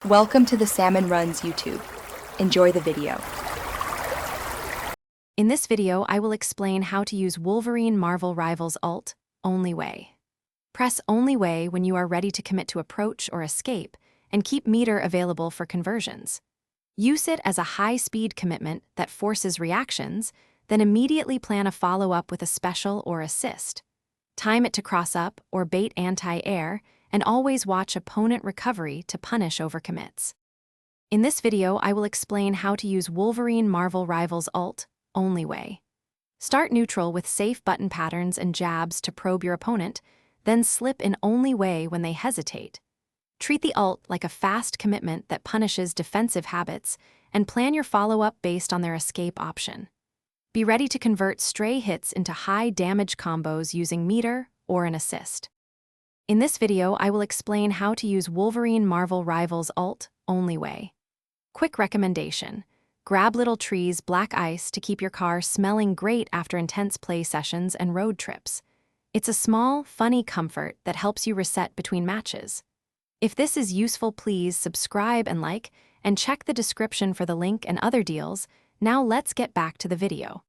Welcome to the Salmon Runs YouTube. Enjoy the video. In this video, I will explain how to use Wolverine Marvel Rivals ult, Only Way. Press Only Way when you are ready to commit to approach or escape, and keep meter available for conversions. Use it as a high-speed commitment that forces reactions, then immediately plan a follow-up with a special or assist. Time it to cross up or bait anti-air, and always watch opponent recovery to punish overcommits. In this video, I will explain how to use Wolverine Marvel Rivals ult, Only Way. Start neutral with safe button patterns and jabs to probe your opponent, then slip in Only Way when they hesitate. Treat the ult like a fast commitment that punishes defensive habits, and plan your follow-up based on their escape option. Be ready to convert stray hits into high-damage combos using meter or an assist. In this video, I will explain how to use Wolverine Marvel Rivals ult, Only Way. Quick recommendation: grab Little Tree's Black Ice to keep your car smelling great after intense play sessions and road trips. It's a small, funny comfort that helps you reset between matches. If this is useful, please subscribe and like, and check the description for the link and other deals. Now let's get back to the video.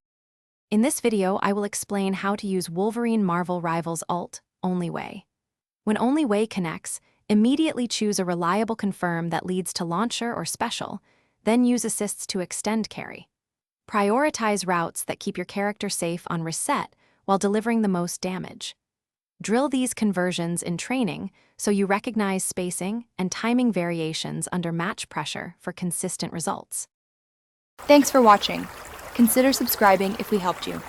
In this video, I will explain how to use Wolverine Marvel Rivals ult, Only Way. When Only Way connects, immediately choose a reliable confirm that leads to launcher or special, then use assists to extend carry. Prioritize routes that keep your character safe on reset while delivering the most damage. Drill these conversions in training so you recognize spacing and timing variations under match pressure for consistent results. Thanks for watching. Consider subscribing if we helped you.